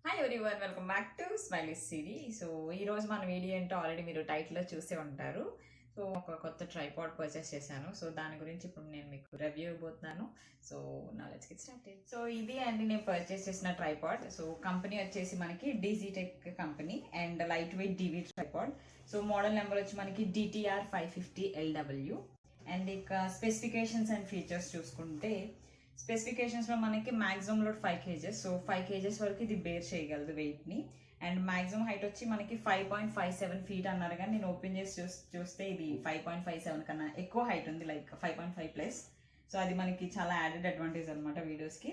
Hi everyone, welcome back to smileys series. So ఈరోజు మన video ఏంటో ఆల్రెడీ మీరు టైటిల్లో చూసే ఉంటారు. సో ఒక కొత్త ట్రైపాడ్ పర్చేస్ చేశాను. సో దాని గురించి ఇప్పుడు నేను మీకు రివ్యూ ఇవ్వబోతున్నాను. సో నా లెట్స్ గెట్ స్టార్టెడ్. సో ఇది అండి నేను పర్చేస్ చేసిన ట్రైపాడ్. సో కంపెనీ వచ్చేసి మనకి Digitek company and light weight DV tripod. So model number వచ్చి మనకి DTR 550LW. అండ్ ఇక స్పెసిఫికేషన్స్ అండ్ ఫీచర్స్ చూసుకుంటే స్పెసిఫికేషన్స్లో మనకి maximum load 5 kg. So 5 kg వరకు ఇది బేర్ చేయగలదు వెయిట్ని. అండ్ మ్యాక్సిమం హైట్ వచ్చి మనకి 5.57 feet అన్నారు, కానీ నేను ఓపెన్ చేసి చూస్తే ఇది 5.57 కన్నా ఎక్కువ హైట్ ఉంది, లైక్ 5.5+. సో అది మనకి చాలా యాడెడ్ అడ్వాంటేజ్ అనమాట వీడియోస్కి.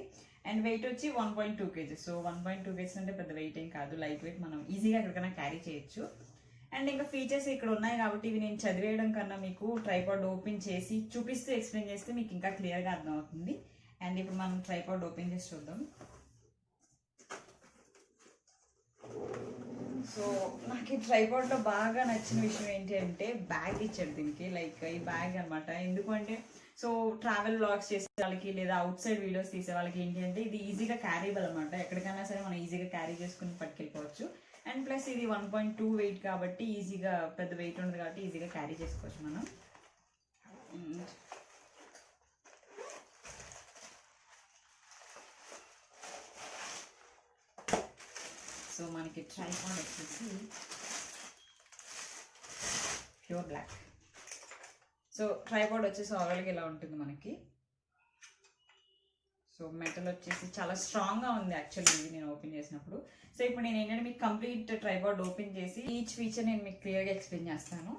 అండ్ వెయిట్ వచ్చి 1.2 kg. సో 1.2 kg అంటే పెద్ద వెయిట్ ఏం కాదు, లైట్ వెయిట్, మనం ఈజీగా ఎక్కడికైనా క్యారీ చేయొచ్చు. అండ్ ఇంకా ఫీచర్స్ ఇక్కడ ఉన్నాయి కాబట్టి ఇవి నేను చదివేయడం కన్నా మీకు ట్రైపాడ్ ఓపెన్ చేసి చూపిస్తూ ఎక్స్ప్లెయిన్ చేస్తే మీకు ఇంకా క్లియర్గా అర్థమవుతుంది. అండ్ ఇప్పుడు మనం ట్రైపాడ్ ఓపెన్ చేసి చూద్దాం. సో నాకు ఈ ట్రైపాడ్లో బాగా నచ్చిన విషయం ఏంటి అంటే బ్యాగ్ ఇచ్చాడు దీనికి, లైక్ ఈ బ్యాగ్ అనమాట. ఎందుకంటే సో ట్రావెల్ వ్లాగ్స్ చేసే వాళ్ళకి లేదా అవుట్ సైడ్ వీడియోస్ తీసే వాళ్ళకి ఏంటి అంటే ఇది ఈజీగా క్యారీబుల్ అనమాట. ఎక్కడికైనా సరే మనం ఈజీగా క్యారీ చేసుకుని పట్టుకెళ్ళిపోవచ్చు. అండ్ ప్లస్ ఇది 1.2 వెయిట్ కాబట్టి ఈజీగా, పెద్ద వెయిట్ ఉండదు కాబట్టి ఈజీగా క్యారీ చేసుకోవచ్చు మనం. సో మనకి ట్రైపాడ్ వచ్చేసి ప్యూర్ బ్లాక్. సో ట్రైపాడ్ వచ్చేసి ఓవరాల్గా ఇలా ఉంటుంది మనకి. సో మెటల్ వచ్చేసి చాలా స్ట్రాంగ్గా ఉంది యాక్చువల్లీ ఇది నేను ఓపెన్ చేసినప్పుడు. సో ఇప్పుడు నేను ఏంటంటే మీకు కంప్లీట్ ట్రైపాడ్ ఓపెన్ చేసి ఈచ్ ఫీచర్ నేను మీకు క్లియర్గా ఎక్స్ప్లెయిన్ చేస్తాను.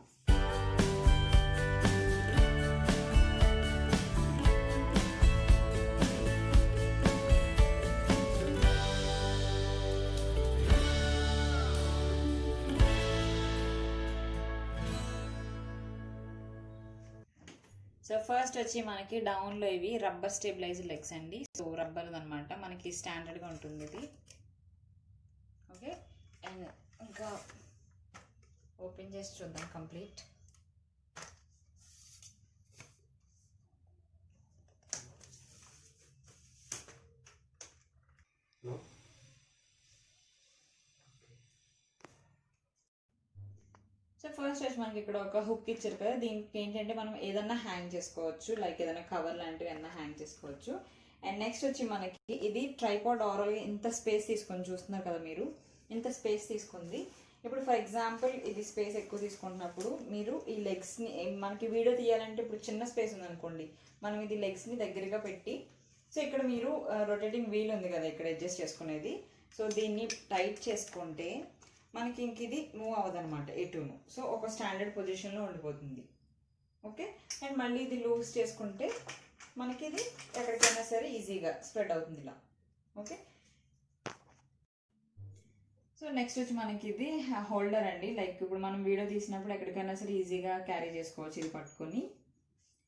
సో ఫస్ట్ వచ్చి మనకి డౌన్లో ఇవి రబ్బర్ స్టెబిలైజర్ లెగ్స్ అండి. సో రబ్బర్ అనమాట, మనకి స్టాండర్డ్గా ఉంటుంది ఇది. ఓకే, అండ్ ఇంకా ఓపెన్ చేసి చూద్దాం కంప్లీట్. సో ఫస్ట్ వచ్చి మనకి ఇక్కడ ఒక హుక్ ఇచ్చారు కదా, దీనికి ఏంటంటే మనం ఏదన్నా హ్యాంగ్ చేసుకోవచ్చు, లైక్ ఏదైనా కవర్ లాంటివి ఏదన్నా హ్యాంగ్ చేసుకోవచ్చు. అండ్ నెక్స్ట్ వచ్చి మనకి ఇది ట్రైపాడ్ ఓవరాల్గా ఇంత స్పేస్ తీసుకొని చూస్తున్నారు కదా మీరు, ఇంత స్పేస్ తీసుకుంది. ఇప్పుడు ఫర్ ఎగ్జాంపుల్ ఇది స్పేస్ ఎక్కువ తీసుకుంటున్నప్పుడు మీరు ఈ లెగ్స్ని, మనకి వీడియో తీయాలంటే ఇప్పుడు చిన్న స్పేస్ ఉందనుకోండి, మనం ఇది లెగ్స్ని దగ్గరగా పెట్టి, సో ఇక్కడ మీరు రొటేటింగ్ వీల్ ఉంది కదా ఇక్కడ అడ్జస్ట్ చేసుకునేది, సో దీన్ని టైట్ చేసుకుంటే మనకి ఇంక ఇది మూవ్ అవ్వదన్నమాట ఎటును. సో ఒక స్టాండర్డ్ పొజిషన్లో ఉండిపోతుంది. ఓకే, అండ్ మళ్ళీ ఇది లూజ్ చేసుకుంటే మనకి ఇది ఎక్కడికైనా సరే ఈజీగా స్ప్రెడ్ అవుతుంది ఇలా. ఓకే, సో నెక్స్ట్ వచ్చి మనకి ఇది హోల్డర్ అండి, లైక్ ఇప్పుడు మనం వీడియో తీసినప్పుడు ఎక్కడికైనా సరే ఈజీగా క్యారీ చేసుకోవచ్చు ఇది పట్టుకొని.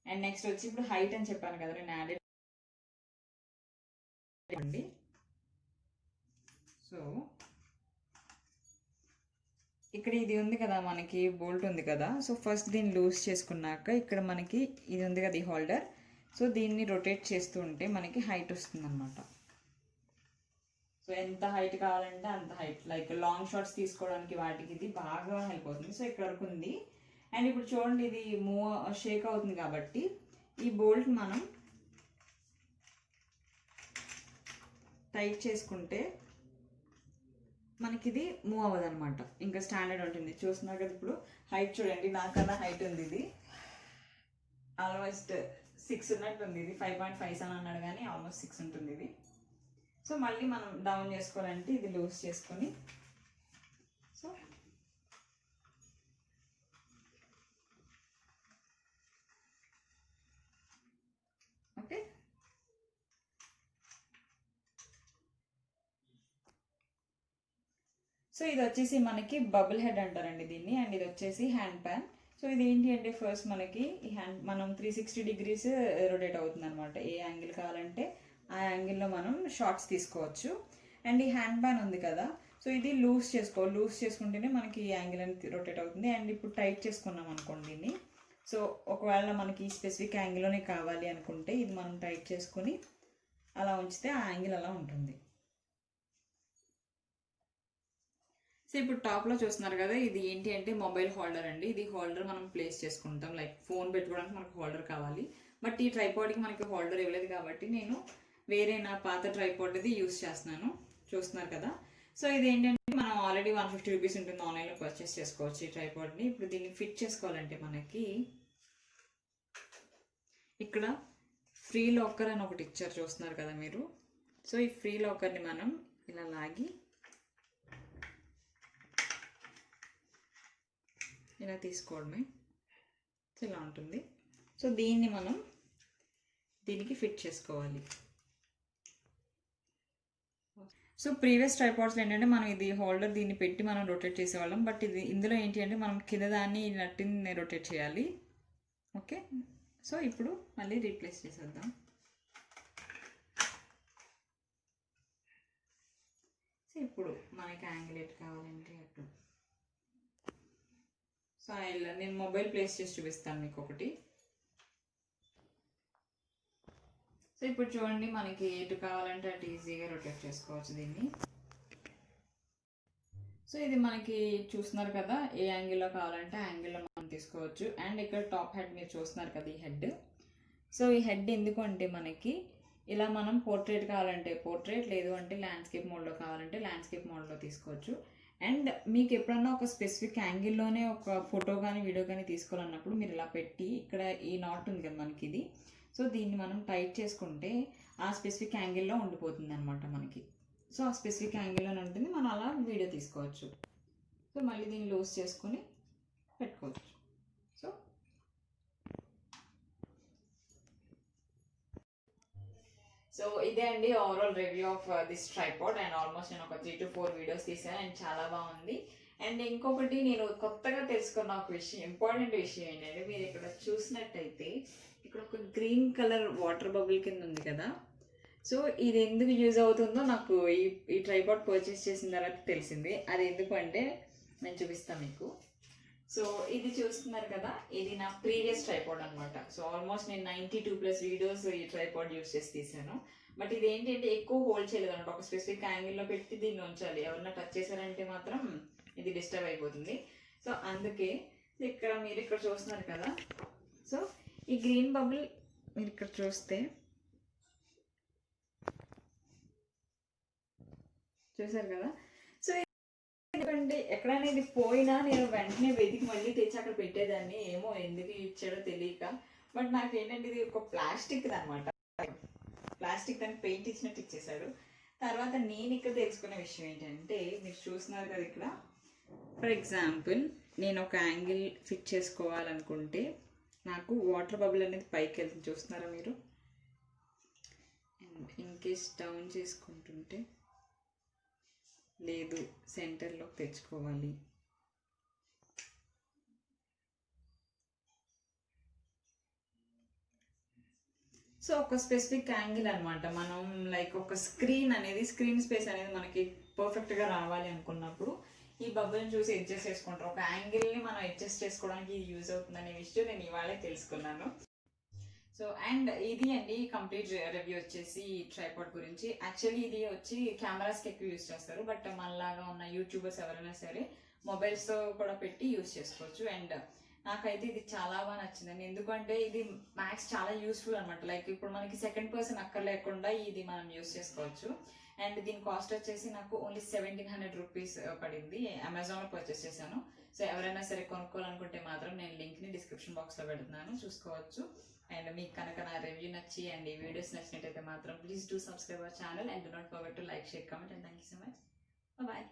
అండ్ నెక్స్ట్ వచ్చి ఇప్పుడు హైట్ అని చెప్పాను కదా నేను యాడెడ్ అండి. సో ఇక్కడ ఇది ఉంది కదా మనకి బోల్ట్ ఉంది కదా, సో ఫస్ట్ దీన్ని లూజ్ చేసుకున్నాక ఇక్కడ మనకి ఇది ఉంది కదా ఈ హోల్డర్, సో దీన్ని రొటేట్ చేస్తూ ఉంటే మనకి హైట్ వస్తుంది అనమాట. సో ఎంత హైట్ కావాలంటే అంత హైట్, లైక్ లాంగ్ షాట్స్ తీసుకోవడానికి వాటికి ఇది బాగా హెల్ప్ అవుతుంది. సో ఇక్కడ వరకు ఉంది. అండ్ ఇప్పుడు చూడండి ఇది షేక్ అవుతుంది కాబట్టి ఈ బోల్ట్ మనం టైట్ చేసుకుంటే మనకి ఇది మూవ్ అవ్వదు అనమాట, ఇంకా స్టాండర్డ్ ఉంటుంది. చూస్తున్నారు కదా ఇప్పుడు హైట్ చూడండి, నాకన్నా హైట్ ఉంది, ఇది ఆల్మోస్ట్ 6 ఉన్నట్టు ఉంది. ఇది 5.57 అన్నాడు కానీ ఆల్మోస్ట్ 6 ఉంటుంది ఇది. సో మళ్ళీ మనం డౌన్ చేసుకోవాలంటే ఇది లూజ్ చేసుకొని, సో ఓకే, సో ఇది వచ్చేసి మనకి బబుల్ హెడ్ అంటారండి దీన్ని. అండ్ ఇది వచ్చేసి హ్యాండ్ ప్యాన్. సో ఇది ఏంటి అంటే ఫస్ట్ మనకి ఈ హ్యాండ్ మనం 360 degrees రొటేట్ అవుతుంది అనమాట. ఏ యాంగిల్ కావాలంటే ఆ యాంగిల్లో మనం షార్ట్స్ తీసుకోవచ్చు. అండ్ ఈ హ్యాండ్ ప్యాన్ ఉంది కదా, సో ఇది లూజ్ చేసుకుంటేనే మనకి ఈ యాంగిల్ అనేది రొటేట్ అవుతుంది. అండ్ ఇప్పుడు టైట్ చేసుకున్నాం అనుకోండి దీన్ని, సో ఒకవేళ మనకి స్పెసిఫిక్ యాంగిల్లోనే కావాలి అనుకుంటే ఇది మనం టైట్ చేసుకొని అలా ఉంచితే ఆ యాంగిల్ అలా ఉంటుంది. సో ఇప్పుడు టాప్లో చూస్తున్నారు కదా, ఇది ఏంటి అంటే మొబైల్ హోల్డర్ అండి. ఇది హోల్డర్ మనం ప్లేస్ చేసుకుంటాం, లైక్ ఫోన్ పెట్టుకోవడానికి మనకు హోల్డర్ కావాలి. బట్ ఈ ట్రైపాడ్కి మనకి హోల్డర్ ఇవ్వలేదు కాబట్టి నేను వేరే నా పాత ట్రైపాడ్ ఇది యూస్ చేస్తున్నాను. చూస్తున్నారు కదా. సో ఇది ఏంటంటే మనం ఆల్రెడీ 150 రూపీస్ ఉంటుంది, ఆన్లైన్లో పర్చేస్ చేసుకోవచ్చు ఈ ట్రైపాడ్ని. ఇప్పుడు దీన్ని ఫిట్ చేసుకోవాలంటే మనకి ఇక్కడ ఫ్రీ లాకర్ అని ఒకటి ఇచ్చారు, చూస్తున్నారు కదా మీరు. సో ఈ ఫ్రీ లాకర్ని మనం ఇలా లాగి ఇలా తీసుకోవడమే. ఇలా ఉంటుంది. సో దీన్ని మనం దీనికి ఫిట్ చేసుకోవాలి. సో ప్రీవియస్ ట్రైపాడ్స్లో ఏంటంటే మనం ఇది హోల్డర్ దీన్ని పెట్టి మనం రొటేట్ చేసేవాళ్ళం. బట్ ఇది ఇందులో ఏంటి అంటే మనం కింద దాన్ని నట్టిని రొటేట్ చేయాలి. ఓకే, సో ఇప్పుడు మళ్ళీ రీప్లేస్ చేసేద్దాం. సో ఇప్పుడు మనకి యాంగిల్ ఎట్ కావాలంటే అటు. సో నేను మొబైల్ ప్లేస్ చేసి చూపిస్తాను మీకు ఒకటి. సో ఇప్పుడు చూడండి, మనకి ఎటు కావాలంటే అటు ఈజీగా రొటేట్ చేసుకోవచ్చు దీన్ని. సో ఇది మనకి చూస్తున్నారు కదా, ఏ యాంగిల్లో కావాలంటే ఆ యాంగిల్లో మనం తీసుకోవచ్చు. అండ్ ఇక్కడ టాప్ హెడ్ మీరు చూస్తున్నారు కదా, ఈ హెడ్. సో ఈ హెడ్ ఎందుకు అంటే మనకి ఇలా మనం పోర్ట్రేట్ కావాలంటే పోర్ట్రేట్, లేదు అంటే ల్యాండ్స్కేప్ మోడ్లో కావాలంటే ల్యాండ్స్కేప్ మోడ్లో తీసుకోవచ్చు. అండ్ మీకు ఎప్పుడన్నా ఒక స్పెసిఫిక్ యాంగిల్లోనే ఒక ఫోటో కానీ వీడియో కానీ తీసుకోవాలన్నప్పుడు మీరు ఇలా పెట్టి ఇక్కడ ఈ నాట్ ఉంది కదా మనకి ఇది. సో దీన్ని మనం టైట్ చేసుకుంటే ఆ స్పెసిఫిక్ యాంగిల్లో ఉండిపోతుంది అనమాట మనకి. సో ఆ స్పెసిఫిక్ యాంగిల్లోనే ఉంటుంది, మనం అలా వీడియో తీసుకోవచ్చు. సో మళ్ళీ దీన్ని లూజ్ చేసుకొని పెట్టుకోవచ్చు. సో ఇదే అండి overall review of this tripod. And almost నేను ఒక 3 to 4 వీడియోస్ తీసాను అండ్ చాలా బాగుంది. అండ్ ఇంకొకటి నేను కొత్తగా తెలుసుకున్న ఒక విషయం, ఇంపార్టెంట్ విషయం ఏంటంటే, మీరు ఇక్కడ చూసినట్టయితే ఇక్కడ ఒక గ్రీన్ కలర్ వాటర్ బబుల్ కింద ఉంది కదా. సో ఇది ఎందుకు యూజ్ అవుతుందో నాకు ఈ ట్రైపాడ్ పర్చేస్ చేసిన తర్వాత తెలిసింది. అది ఎందుకంటే నేను చూపిస్తాను మీకు. సో ఇది చూస్తున్నారు కదా, ఇది నా ప్రీవియస్ ట్రైపాడ్ అనమాట. సో ఆల్మోస్ట్ నేను 92+ వీడియోస్ ఈ ట్రైపాడ్ యూస్ చేసి తీసాను. బట్ ఇది ఏంటంటే ఎక్కువ హోల్డ్ చేయలేదు అనమాట, ఒక స్పెసిఫిక్ యాంగిల్లో పెట్టి దీన్ని ఉంచాలి. ఎవరన్నా టచ్ చేశారంటే మాత్రం ఇది డిస్టర్బ్ అయిపోతుంది. సో అందుకే ఇక్కడ మీరు ఇక్కడ చూస్తున్నారు కదా. సో ఈ గ్రీన్ బబుల్ మీరు ఇక్కడ చూస్తే చూసారు కదా. సో ఎందుకంటే ఎక్కడైనా ఇది పోయినా నేను వెంటనే వెతికి మళ్ళీ తెచ్చి అక్కడ పెట్టేదాన్ని, ఏమో ఎందుకు ఇచ్చాడో తెలియక. బట్ నాకు ఏంటంటే ఇది ఒక ప్లాస్టిక్ అనమాట, ప్లాస్టిక్ దానికి పెయింట్ ఇచ్చినట్టు ఇచ్చేసాడు. తర్వాత నేను ఇక్కడ తెలుసుకున్న విషయం ఏంటంటే, మీరు చూస్తున్నారు కదా ఇక్కడ, ఫర్ ఎగ్జాంపుల్ నేను ఒక యాంగిల్ ఫిట్ చేసుకోవాలనుకుంటే నాకు వాటర్ బబుల్ అనేది పైకి వెళ్తుంది, చూస్తున్నారా మీరు. అండ్ ఇన్ కేస్ డౌన్ చేసుకుంటుంటే లేదు, సెంటర్లోకి తెచ్చుకోవాలి. సో ఒక స్పెసిఫిక్ యాంగిల్ అనమాట. మనం లైక్ ఒక స్క్రీన్ స్పేస్ అనేది మనకి పర్ఫెక్ట్గా రావాలి అనుకున్నప్పుడు ఈ బబుల్ని చూసి అడ్జస్ట్ చేసుకుంటాం. ఒక యాంగిల్ని మనం అడ్జస్ట్ చేసుకోవడానికి ఇది యూజ్ అవుతుందనే విషయం నేను ఇవాళే తెలుసుకున్నాను. సో అండ్ ఇది అండి కంప్లీట్ రివ్యూ వచ్చేసి ఈ ట్రైపాడ్ గురించి. యాక్చువల్లీ ఇది వచ్చి కెమెరాస్కి ఎక్కువ యూజ్ చేస్తారు, బట్ మనలాగా ఉన్న యూట్యూబర్స్ ఎవరైనా సరే మొబైల్స్తో కూడా పెట్టి యూజ్ చేసుకోవచ్చు. అండ్ నాకైతే ఇది చాలా బాగా నచ్చిందండి, ఎందుకంటే ఇది మ్యాక్స్ చాలా యూస్ఫుల్ అనమాట. లైక్ ఇప్పుడు మనకి సెకండ్ పర్సన్ అక్కర్లేకుండా ఇది మనం యూజ్ చేసుకోవచ్చు. అండ్ దీని కాస్ట్ వచ్చేసి నాకు ఓన్లీ 1700 రూపీస్ పడింది. అమెజాన్లో పర్చేస్ చేశాను. సో ఎవరైనా సరే కొనుక్కోవాలనుకుంటే మాత్రం నేను లింక్ని డిస్క్రిప్షన్ బాక్స్లో పెడుతున్నాను, చూసుకోవచ్చు. అండ్ మీకు కనుక నా రివ్యూ నచ్చి అండ్ ఈ వీడియోస్ నచ్చినట్టయితే మాత్రం please do subscribe our channel and do not forget to like, share, comment and thank you so much. Bye.